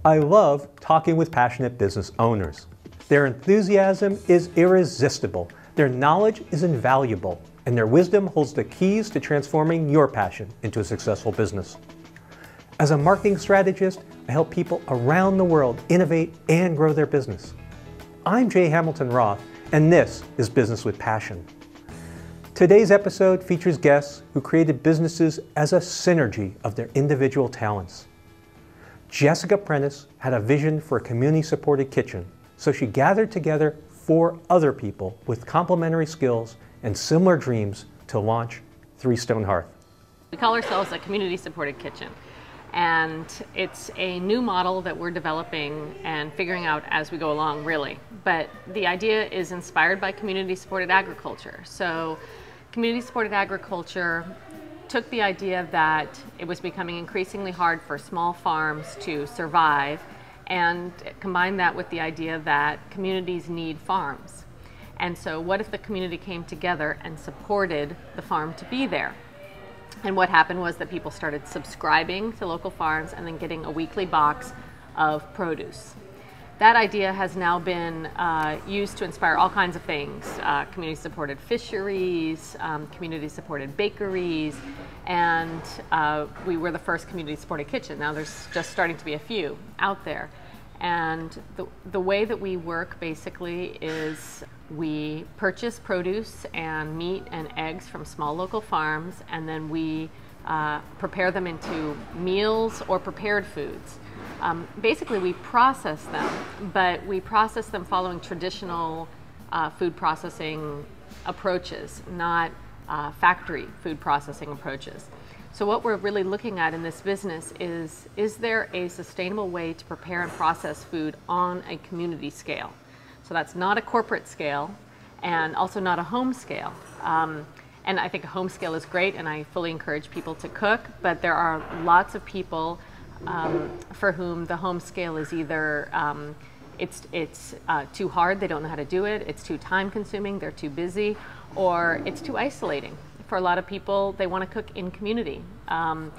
I love talking with passionate business owners. Their enthusiasm is irresistible, their knowledge is invaluable, and their wisdom holds the keys to transforming your passion into a successful business. As a marketing strategist, I help people around the world innovate and grow their business. I'm Jay Hamilton Roth, and this is Business with Passion. Today's episode features guests who created businesses as a synergy of their individual talents. Jessica Prentice had a vision for a community-supported kitchen, so she gathered together 4 other people with complementary skills and similar dreams to launch Stone Hearth. We call ourselves a community-supported kitchen, and it's a new model that we're developing and figuring out as we go along, really. But the idea is inspired by community-supported agriculture. So community-supported agriculture took the idea that it was becoming increasingly hard for small farms to survive and combined that with the idea that communities need farms. And so what if the community came together and supported the farm to be there? And what happened was that people started subscribing to local farms and then getting a weekly box of produce. That idea has now been used to inspire all kinds of things, community-supported fisheries, community-supported bakeries, and we were the first community-supported kitchen. Now there's just starting to be a few out there. And the way that we work basically is we purchase produce and meat and eggs from small local farms, and then we prepare them into meals or prepared foods. Basically, we process them, but we process them following traditional food processing approaches, not factory food processing approaches. So what we're really looking at in this business is there a sustainable way to prepare and process food on a community scale? So that's not a corporate scale and also not a home scale. And I think a home scale is great, and I fully encourage people to cook, but there are lots of people for whom the home scale is either it's too hard, they don't know how to do it, it's too time consuming, they're too busy, or it's too isolating. For a lot of people, they want to cook in community. And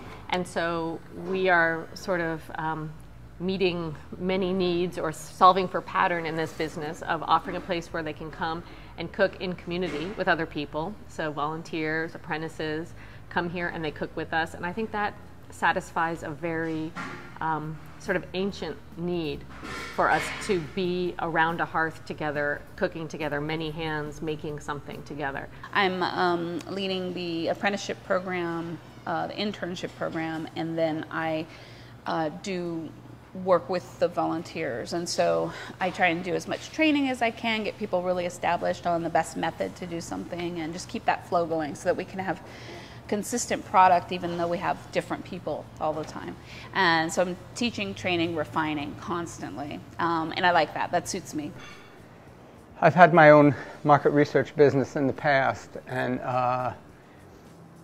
so we are sort of meeting many needs or solving for pattern in this business of offering a place where they can come and cook in community with other people. So volunteers, apprentices come here and they cook with us. And I think that satisfies a very sort of ancient need for us to be around a hearth together, cooking together, many hands making something together. I'm leading the apprenticeship program, the internship program, and then I do work with the volunteers. And so I try and do as much training as I can, get people really established on the best method to do something, and just keep that flow going so that we can have consistent product even though we have different people all the time. And so I'm teaching, training, refining constantly, and I like that. That suits me. I've had my own market research business in the past, and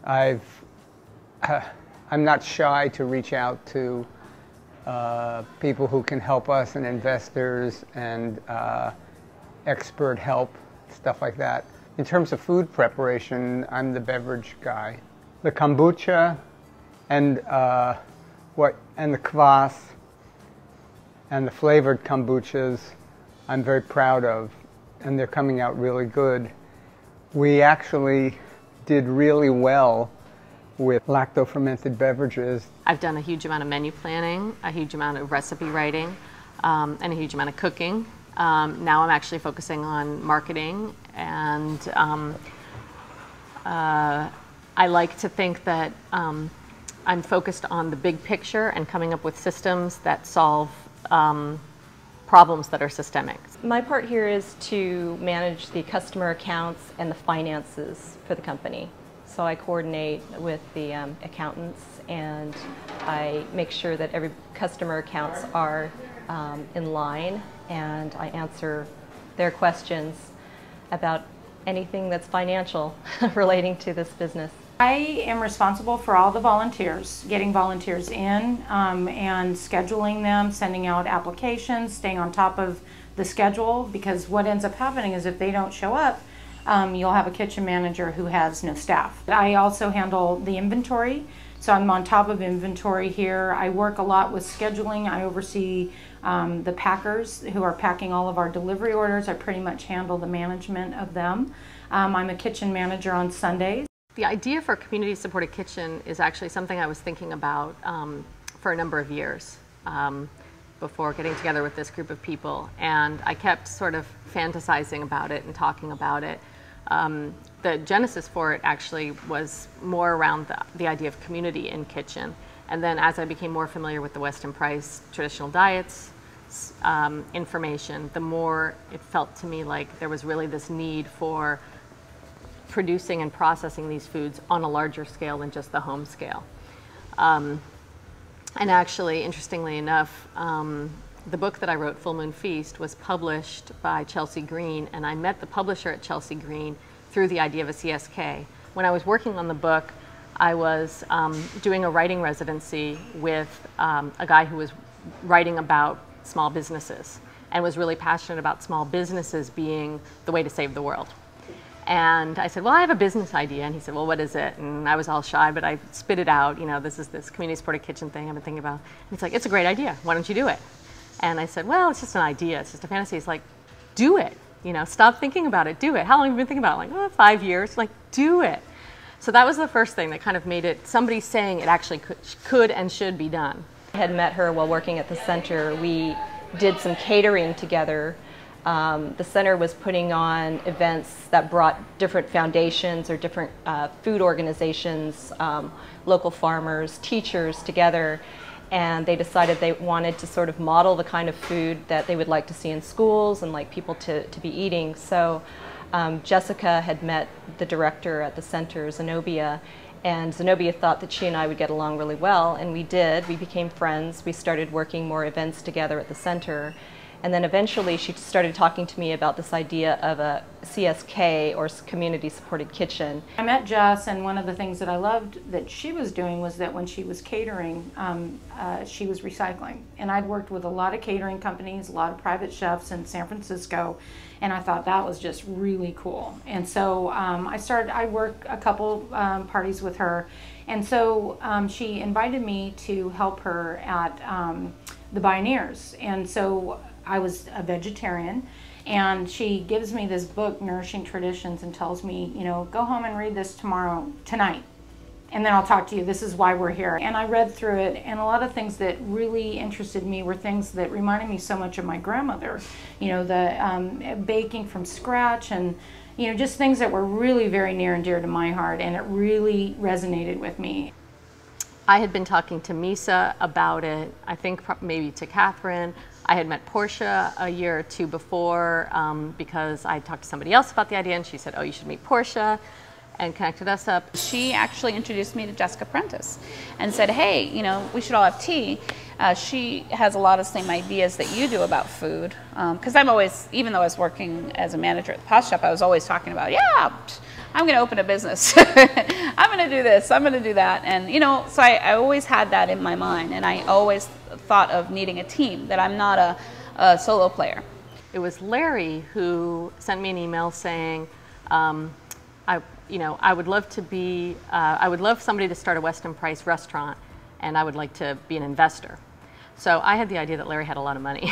I'm not shy to reach out to people who can help us, and investors and expert help, stuff like that. In terms of food preparation, I'm the beverage guy. The kombucha and the kvass and the flavored kombuchas I'm very proud of, and they're coming out really good. We actually did really well with lacto-fermented beverages. I've done a huge amount of menu planning, a huge amount of recipe writing, and a huge amount of cooking. Now I'm actually focusing on marketing, and I like to think that I'm focused on the big picture and coming up with systems that solve problems that are systemic. My part here is to manage the customer accounts and the finances for the company. So I coordinate with the accountants, and I make sure that every customer accounts are in line, and I answer their questions about anything that's financial relating to this business. I am responsible for all the volunteers, getting volunteers in and scheduling them, sending out applications, staying on top of the schedule, because what ends up happening is if they don't show up, you'll have a kitchen manager who has no staff. I also handle the inventory, So I'm on top of inventory here. I work a lot with scheduling. I oversee the packers who are packing all of our delivery orders. I pretty much handle the management of them. I'm a kitchen manager on Sundays. The idea for a community-supported kitchen is actually something I was thinking about for a number of years before getting together with this group of people, and I kept sort of fantasizing about it and talking about it. The genesis for it actually was more around the idea of community in kitchen, and then as I became more familiar with the Weston Price traditional diets information, the more it felt to me like there was really this need for producing and processing these foods on a larger scale than just the home scale. And actually, interestingly enough, the book that I wrote, Full Moon Feast, was published by Chelsea Green, and I met the publisher at Chelsea Green through the idea of a CSK. When I was working on the book, I was doing a writing residency with a guy who was writing about small businesses and was really passionate about small businesses being the way to save the world. And I said, well, I have a business idea. And he said, well, what is it? And I was all shy, but I spit it out. You know, this is this community-supported kitchen thing I've been thinking about. And he's like, it's a great idea. Why don't you do it? And I said, well, it's just an idea. It's just a fantasy. He's like, do it. You know, stop thinking about it. Do it. How long have you been thinking about it? I'm like, 5 years. Like, do it. So that was the first thing that kind of made it somebody saying it actually could and should be done. I had met her while working at the center. We did some catering together. The center was putting on events that brought different foundations or different food organizations, local farmers, teachers together, and they decided they wanted to sort of model the kind of food that they would like to see in schools and like people to be eating. So Jessica had met the director at the center, Zenobia, and Zenobia thought that she and I would get along really well, and we did. We became friends. We started working more events together at the center. And then eventually she started talking to me about this idea of a CSK, or community supported kitchen. I met Jess, and one of the things that I loved that she was doing was that when she was catering, she was recycling. And I'd worked with a lot of catering companies, a lot of private chefs in San Francisco, and I thought that was just really cool. And so I worked a couple parties with her, and so she invited me to help her at the Pioneers. And so I was a vegetarian, and she gives me this book, Nourishing Traditions, and tells me, you know, go home and read this tonight, and then I'll talk to you. This is why we're here. And I read through it, and a lot of things that really interested me were things that reminded me so much of my grandmother. You know, the baking from scratch, and you know, just things that were really very near and dear to my heart, and it really resonated with me. I had been talking to Misa about it, I think maybe to Catherine. I had met Porsche a year or two before because I talked to somebody else about the idea, and she said, oh, you should meet Porsche, and connected us up. She actually introduced me to Jessica Prentice and said, hey, you know, we should all have tea. She has a lot of the same ideas that you do about food. Because I'm always, even though I was working as a manager at the Pasta Shop, I was always talking about, yeah, I'm going to open a business. I'm going to do this. I'm going to do that. And, you know, so I always had that in my mind. And I always thought of needing a team, that I'm not a solo player. It was Larry who sent me an email saying, I would love to be, I would love somebody to start a Weston Price restaurant, and I would like to be an investor. So I had the idea that Larry had a lot of money.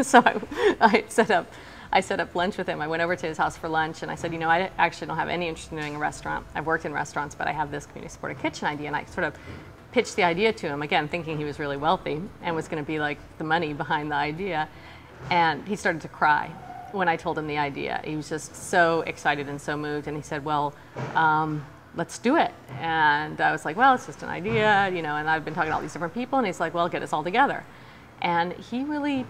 So I set up lunch with him. I went over to his house for lunch, and I said, you know, I actually don't have any interest in doing a restaurant. I've worked in restaurants, but I have this community supported kitchen idea. And I sort of pitched the idea to him, again, thinking he was really wealthy and was going to be like the money behind the idea. And he started to cry when I told him the idea. He was just so excited and so moved. And he said, well, let's do it. And I was like, well, it's just an idea, you know, and I've been talking to all these different people. And he's like, well, get us all together. And he really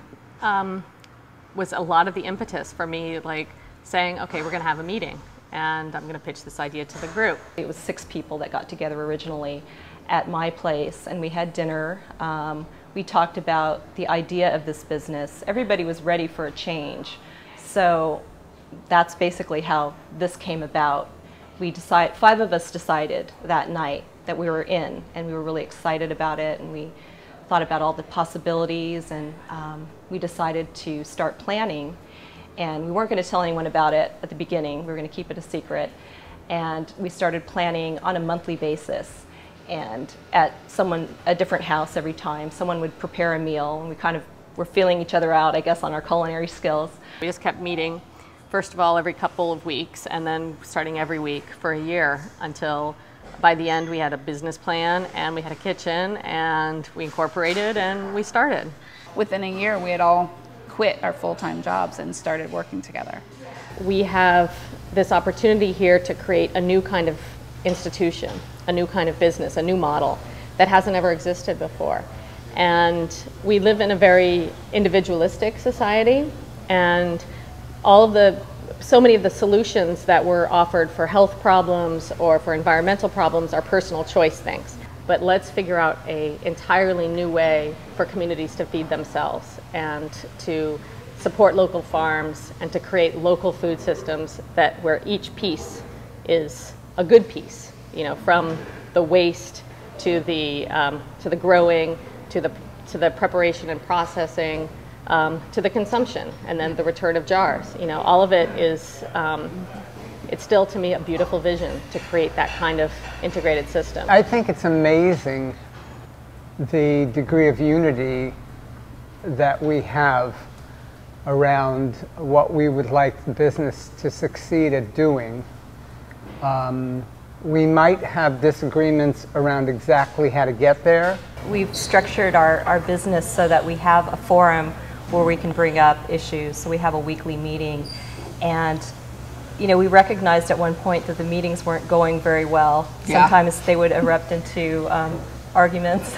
was a lot of the impetus for me, like saying, okay, we're going to have a meeting, and I'm going to pitch this idea to the group. It was 6 people that got together originally at my place, and we had dinner. We talked about the idea of this business. Everybody was ready for a change. So that's basically how this came about. 5 of us decided that night that we were in, and we were really excited about it, and we thought about all the possibilities, and we decided to start planning. And we weren't going to tell anyone about it at the beginning. We were going to keep it a secret. And we started planning on a monthly basis. and at a different house every time. Someone would prepare a meal, and we kind of were feeling each other out, I guess, on our culinary skills. We just kept meeting, first of all, every couple of weeks, and then starting every week for a year, until by the end we had a business plan and we had a kitchen and we incorporated and we started. Within a year, we had all quit our full-time jobs and started working together. We have this opportunity here to create a new kind of institution, a new kind of business, a new model that hasn't ever existed before. And we live in a very individualistic society, and so many of the solutions that were offered for health problems or for environmental problems are personal choice things. But let's figure out an entirely new way for communities to feed themselves and to support local farms and to create local food systems where each piece is a good piece, from the waste to the growing, to the preparation and processing, to the consumption, and then the return of jars. All of it is, it's still to me a beautiful vision to create that kind of integrated system. I think it's amazing the degree of unity that we have around what we would like the business to succeed at doing. We might have disagreements around exactly how to get there. We've structured our business so that we have a forum where we can bring up issues. So we have a weekly meeting, and we recognized at one point that the meetings weren't going very well. Yeah. Sometimes they would erupt into arguments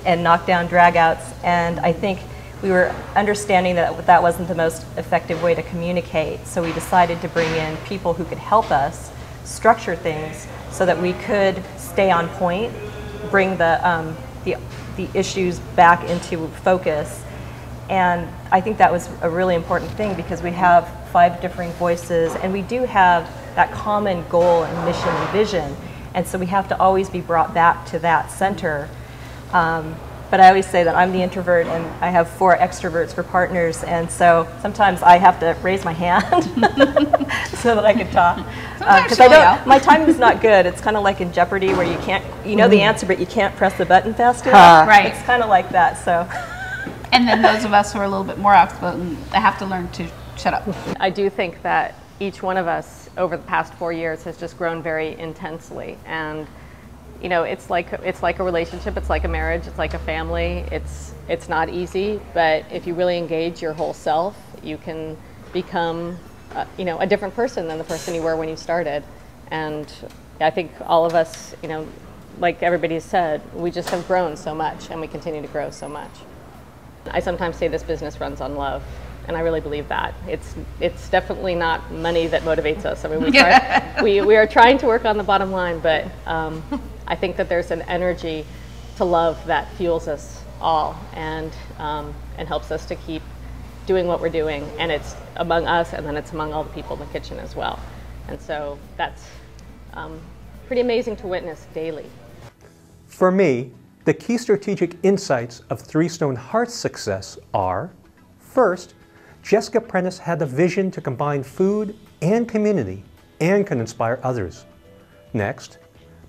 and knockdown dragouts, and I think we were understanding that wasn't the most effective way to communicate. So we decided to bring in people who could help us structure things so that we could stay on point, bring the issues back into focus. And I think that was a really important thing, because we have 5 differing voices, and we do have that common goal and mission and vision. And so we have to always be brought back to that center. But I always say that I'm the introvert and I have 4 extroverts for partners, and so sometimes I have to raise my hand so that I can talk. Because my timing is not good. It's kind of like in Jeopardy, where you can't, the answer, but you can't press the button fast enough. Right. It's kind of like that. So. And then those of us who are a little bit more outspoken, they have to learn to shut up. I do think that each one of us over the past 4 years has just grown very intensely, and it's like a relationship, it's like a marriage, it's like a family. It's not easy, but if you really engage your whole self, you can become a different person than the person you were when you started. And I think all of us, like everybody has said, we just have grown so much, and we continue to grow so much. I sometimes say this business runs on love, and I really believe that. It's definitely not money that motivates us. I mean, we are trying to work on the bottom line, but I think that there's an energy to love that fuels us all, and helps us to keep doing what we're doing. And it's among us, and then it's among all the people in the kitchen as well. And so that's pretty amazing to witness daily. For me, the key strategic insights of Stone Hearth's success are: first, Jessica Prentice had the vision to combine food and community and can inspire others. Next,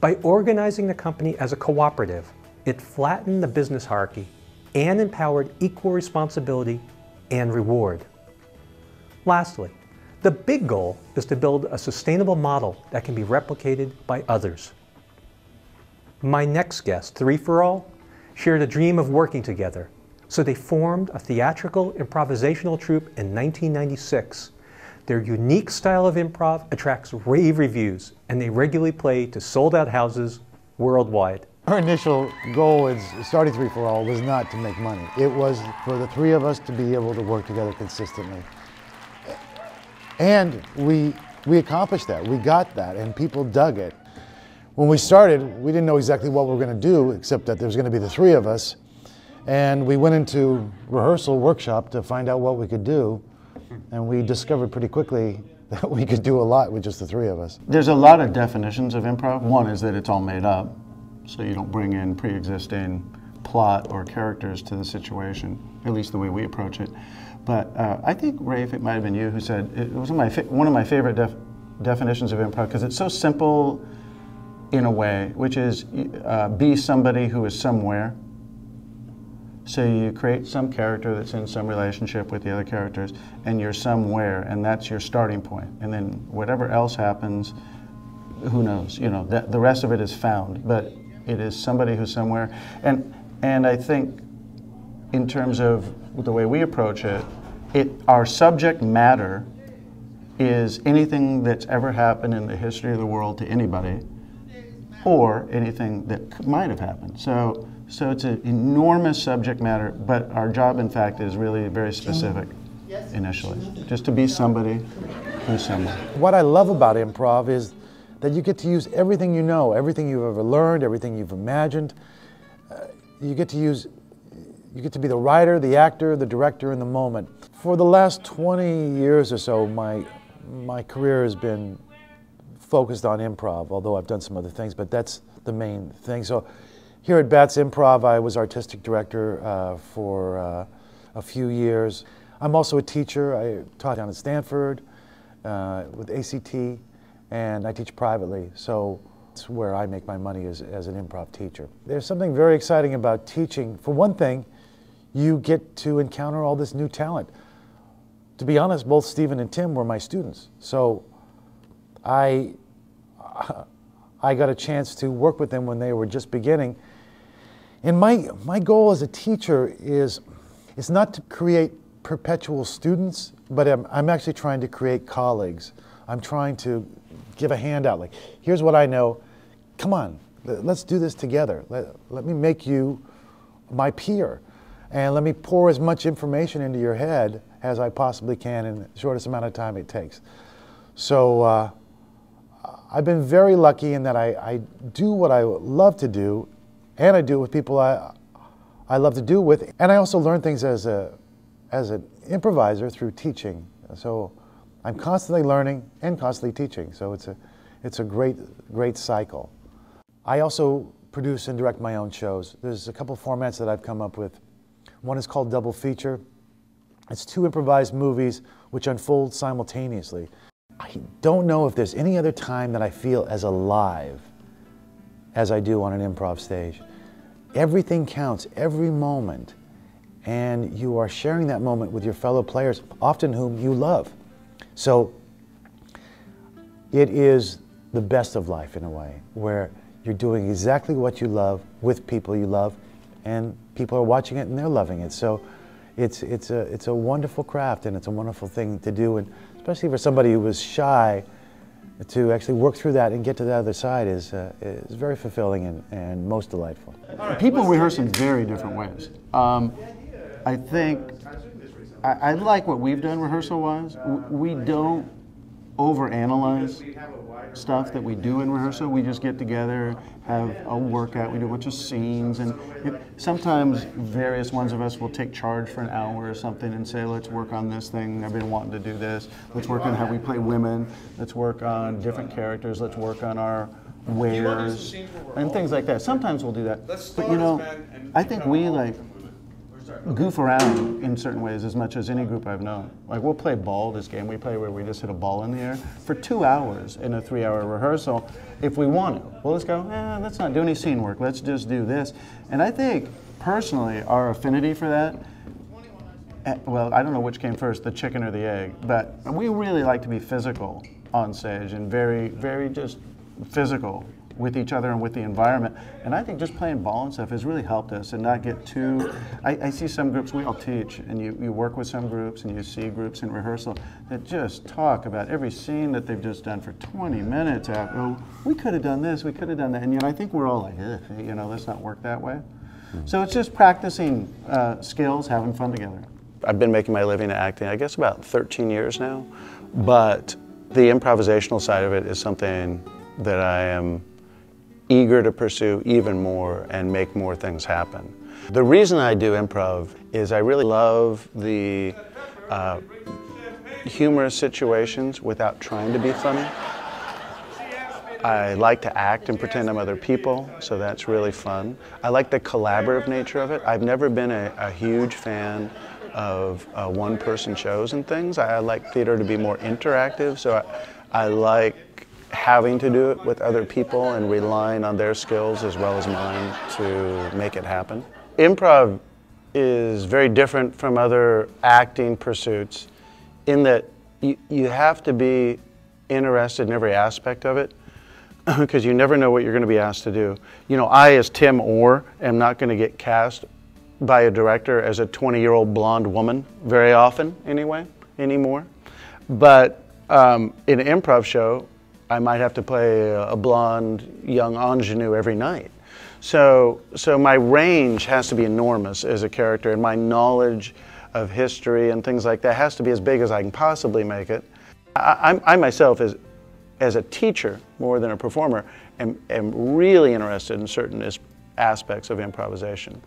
by organizing the company as a cooperative, it flattened the business hierarchy and empowered equal responsibility and reward. Lastly, the big goal is to build a sustainable model that can be replicated by others. My next guest, Three for All, shared a dream of working together, so they formed a theatrical improvisational troupe in 1996. Their unique style of improv attracts rave reviews, and they regularly play to sold-out houses worldwide. Our initial goal in starting Three for All was not to make money. It was for the 3 of us to be able to work together consistently. And we accomplished that. We got that, and people dug it. When we started, we didn't know exactly what we were going to do, except that there was going to be the 3 of us. And we went into rehearsal workshop to find out what we could do. And we discovered pretty quickly that we could do a lot with just the 3 of us. There's a lot of definitions of improv. One is that it's all made up, so you don't bring in pre-existing plot or characters to the situation, at least the way we approach it. But I think, Rafe, it might have been you who said, it was one of my favorite definitions of improv, because it's so simple in a way, which is be somebody who is somewhere. So you create some character that's in some relationship with the other characters, and you're somewhere, and that's your starting point. And then whatever else happens, who knows? You know, the rest of it is found, but it is somebody who's somewhere. And I think in terms of the way we approach it, our subject matter is anything that's ever happened in the history of the world to anybody, or anything that might have happened. So it's an enormous subject matter, but our job, in fact, is really very specific initially, just to be somebody who's someone. What I love about improv is that you get to use everything you know, everything you've ever learned, everything you've imagined. You get to be the writer, the actor, the director in the moment. For the last 20 years or so, my career has been focused on improv, although I've done some other things, but that's the main thing. So here at BATS Improv, I was artistic director for a few years. I'm also a teacher. I taught down at Stanford with ACT, and I teach privately. So it's where I make my money as an improv teacher. There's something very exciting about teaching. For one thing, you get to encounter all this new talent. To be honest, both Stephen and Tim were my students. So I got a chance to work with them when they were just beginning. And my goal as a teacher is not to create perpetual students, but I'm actually trying to create colleagues. I'm trying to give a handout, like, here's what I know, come on, let's do this together. Let me make you my peer, and let me pour as much information into your head as I possibly can in the shortest amount of time it takes. So I've been very lucky in that I do what I love to do, and I do it with people I love to do with, and I also learn things as an improviser through teaching. So I'm constantly learning and constantly teaching. So it's a great cycle. I also produce and direct my own shows. There's a couple formats that I've come up with. One is called Double Feature. It's 2 improvised movies which unfold simultaneously. I don't know if there's any other time that I feel as alive as I do on an improv stage. Everything counts, every moment, and you are sharing that moment with your fellow players, often whom you love. So it is the best of life in a way, where you're doing exactly what you love with people you love, and people are watching it and they're loving it. So it's a wonderful craft, and it's a wonderful thing to do, and especially for somebody who was shy, to actually work through that and get to the other side is very fulfilling and most delightful. People rehearse in very different ways. I think I like what we've done rehearsal-wise. We don't overanalyze stuff that we do in rehearsal. We just get together, have a workout, we do a bunch of scenes, and sometimes various ones of us will take charge for an hour or something and say, let's work on this thing, I've been wanting to do this, let's work on how we play women, let's work on different characters, let's work on our wares, and things like that. Sometimes we'll do that, but you know, I think we goof around in certain ways as much as any group I've known. Like, we'll play ball, this game we play where we just hit a ball in the air, for 2 hours in a 3-hour rehearsal if we want to. Well, let's go, let's not do any scene work, let's just do this. And I think, personally, our affinity for that, well, I don't know which came first, the chicken or the egg, but we really like to be physical on stage and very, very just physical with each other and with the environment. And I think just playing ball and stuff has really helped us and not get too, I see some groups, we all teach, and you work with some groups and you see groups in rehearsal that just talk about every scene that they've just done for 20 minutes. Oh, we could have done this, we could have done that. And I think we're all like, you know, let's not work that way. So it's just practicing skills, having fun together. I've been making my living acting, I guess about 13 years now, but the improvisational side of it is something that I am eager to pursue even more and make more things happen. The reason I do improv is I really love the humorous situations without trying to be funny. I like to act and pretend I'm other people, so that's really fun. I like the collaborative nature of it. I've never been a huge fan of one-person shows and things. I like theater to be more interactive, so I like having to do it with other people and relying on their skills as well as mine to make it happen. Improv is very different from other acting pursuits in that you have to be interested in every aspect of it because you never know what you're going to be asked to do. You know, I as Tim Orr am not going to get cast by a director as a 20-year-old blonde woman very often anymore. But in an improv show, I might have to play a blonde young ingenue every night. So my range has to be enormous as a character, and my knowledge of history and things like that has to be as big as I can possibly make it. I myself, as a teacher more than a performer, am really interested in certain aspects of improvisation.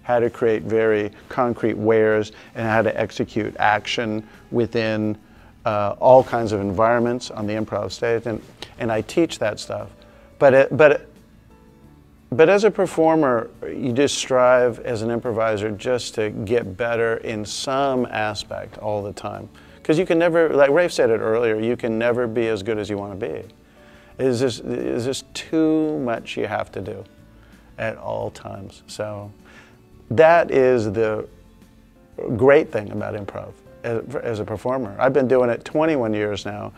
How to create very concrete wares and how to execute action within all kinds of environments on the improv stage, and I teach that stuff. But as a performer, you just strive as an improviser just to get better in some aspect all the time. Because you can never, like Rafe said it earlier, you can never be as good as you want to be. It's just too much you have to do at all times. So that is the great thing about improv as a performer. I've been doing it 21 years now,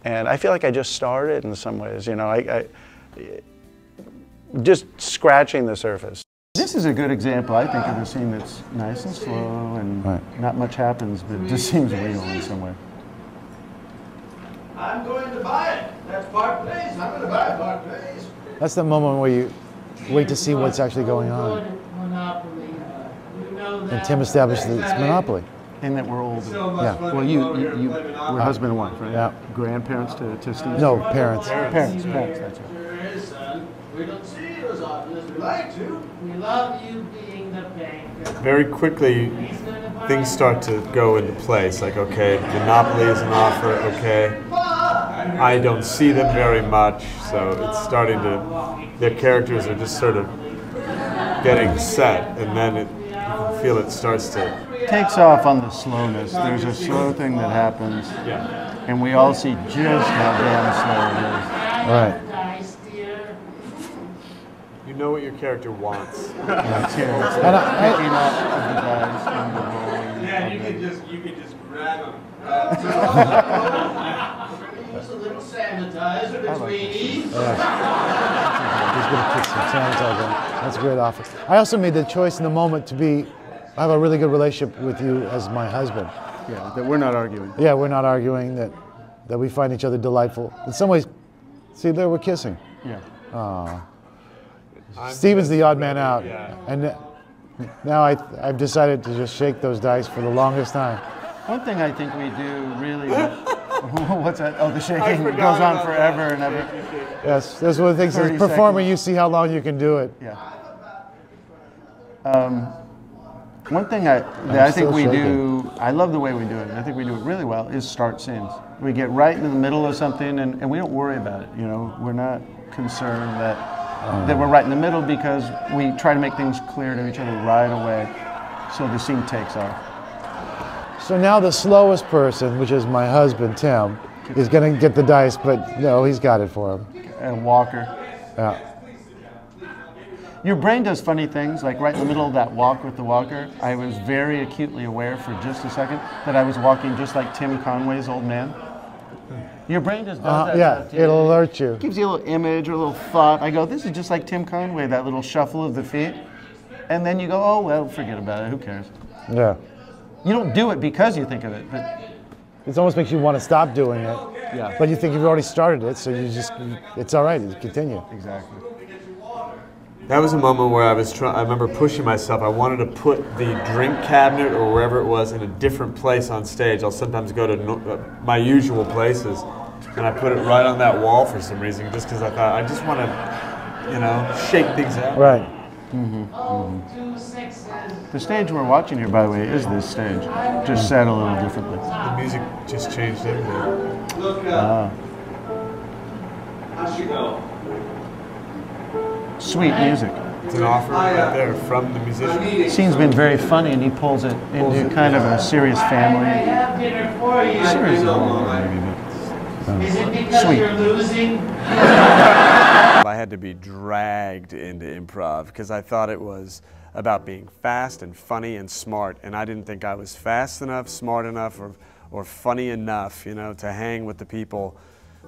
and I feel like I just started in some ways. You know, I just scratching the surface. This is a good example, I think, of a scene that's nice and slow and not much happens, but it just seems real in some way. I'm going to buy it. That's Park Place. I'm going to buy Park Place. That's the moment where you wait to see what's actually going on. And Tim established that it's Monopoly. And that we're older. Yeah. Well, we're husband and wife, right? Yeah. Grandparents to Steve? No, parents. Parents, that's right. We don't see you as often as we like to. We love you being the banker. Very quickly, things start to go into place. Like, okay, Monopoly is an offer, okay. I don't see them very much, so it's starting to, their characters are just sort of getting set, and then you can feel it starts to... Takes off on the slowness. There's a slow thing that happens, and we all see just how damn slow it is. Right. You know what your character wants. Picking up the dice and the rolling. Yeah, you can just grab them. Use a little sanitizer between each. He's going to put some sanitizer on. That's a great offer. I also made the choice in the moment to have a really good relationship with you as my husband. Yeah, that we're not arguing. Yeah, we're not arguing, that we find each other delightful. In some ways, see, there we're kissing. Yeah. Aww. Steven's the odd man out, and now I've decided to just shake those dice for the longest time. One thing I think we do really, what's that? Oh, the shaking goes on forever and ever. Yes, that's one of the things as a performer, you see how long you can do it. Yeah. One thing that I think we do, I love the way we do it, and I think we do it really well, is start scenes. We get right in the middle of something, and we don't worry about it. You know, we're not concerned that we're right in the middle, because we try to make things clear to each other right away, so the scene takes off. So now the slowest person, which is my husband, Tim, is going to get the dice, but no, he's got it for him. And Walker. Yeah. Your brain does funny things, like right in the middle of that walk with the walker, I was very acutely aware for just a second that I was walking just like Tim Conway's old man. Your brain just does that yeah, stuff to you. it'll alert you. It gives you a little image or a little thought. I go, this is just like Tim Conway, that little shuffle of the feet. And then you go, oh, well, forget about it, who cares? Yeah. You don't do it because you think of it, but... It almost makes you want to stop doing it. Yeah. But you think you've already started it, so it's all right, you continue. Exactly. That was a moment where I remember pushing myself. I wanted to put the drink cabinet or wherever it was in a different place on stage. I'll sometimes go to my usual places, and I put it right on that wall for some reason, just because I thought, I just want to, shake things out. Right. The stage we're watching here, by the way, is this stage, just set a little differently. The music just changed everything. Look, how's she go? Sweet music. It's an offer right there from the musician. Scene's been very funny, and he pulls it into kind of a serious family. I have dinner for you. Serious, maybe, but Is it because you're losing? I had to be dragged into improv because I thought it was about being fast and funny and smart, and I didn't think I was fast enough, smart enough, or funny enough, you know, to hang with the people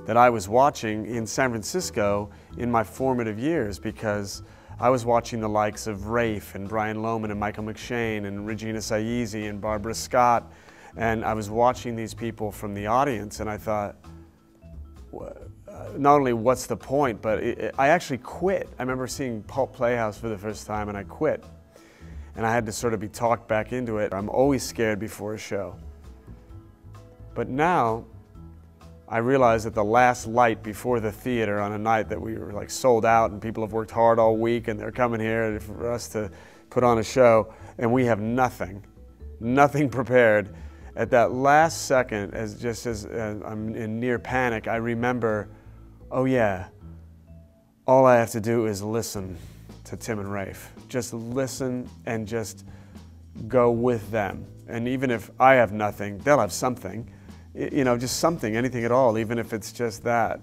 that I was watching in San Francisco in my formative years, because I was watching the likes of Rafe and Brian Lohman and Michael McShane and Regina Saisi and Barbara Scott, and I was watching these people from the audience, and I thought, not only what's the point, but I actually quit. I remember seeing Pulp Playhouse for the first time, and I quit. And I had to sort of be talked back into it. I'm always scared before a show. But now, I realize that the last light before the theater on a night that we were like sold out and people have worked hard all week and they're coming here for us to put on a show, and we have nothing prepared. At that last second, as I'm in near panic, I remember, oh yeah, all I have to do is listen to Tim and Rafe. Just listen and just go with them. And even if I have nothing, they'll have something. You know, just something, anything at all, even if it's just that.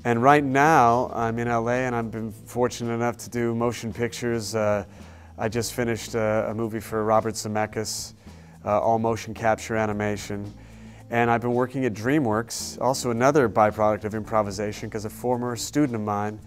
And right now, I'm in LA and I've been fortunate enough to do motion pictures. I just finished a movie for Robert Zemeckis, all motion capture animation. And I've been working at DreamWorks, also another byproduct of improvisation, because a former student of mine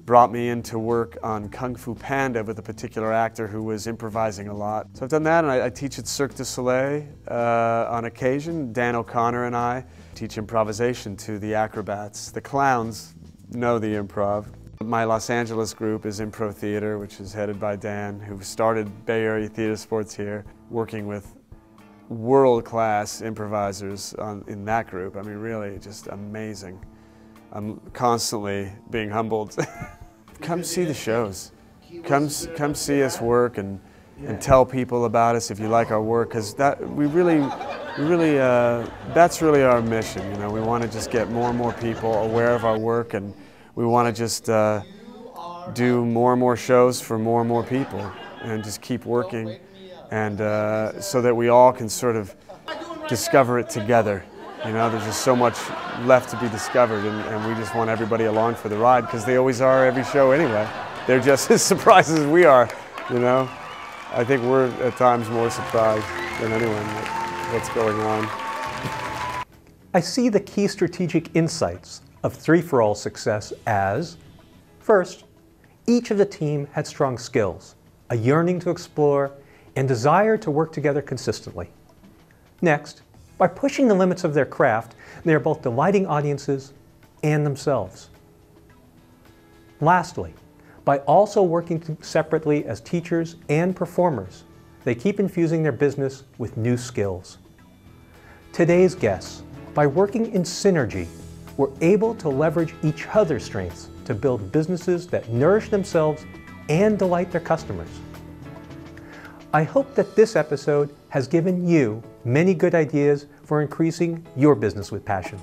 brought me in to work on Kung Fu Panda with a particular actor who was improvising a lot. So I've done that, and I teach at Cirque du Soleil on occasion. Dan O'Connor and I teach improvisation to the acrobats. The clowns know the improv. My Los Angeles group is Impro Theater, which is headed by Dan, who started Bay Area Theatresports here, working with world-class improvisers in that group. I mean, really just amazing. I'm constantly being humbled. Come see the shows. Come see us work and tell people about us if you like our work, because that's really our mission. You know, we want to just get more and more people aware of our work, and we want to just do more and more shows for more and more people, and just keep working, and so that we all can sort of discover it together. You know, there's just so much left to be discovered, and we just want everybody along for the ride, because they always are every show anyway. They're just as surprised as we are, you know. I think we're at times more surprised than anyone at what's going on. I see the key strategic insights of 3-for-All success as, first, each of the team had strong skills, a yearning to explore, and desire to work together consistently. Next, by pushing the limits of their craft, they are both delighting audiences and themselves. Lastly, by also working separately as teachers and performers, they keep infusing their business with new skills. Today's guests, by working in synergy, were able to leverage each other's strengths to build businesses that nourish themselves and delight their customers. I hope that this episode has given you many good ideas for increasing your business with passion.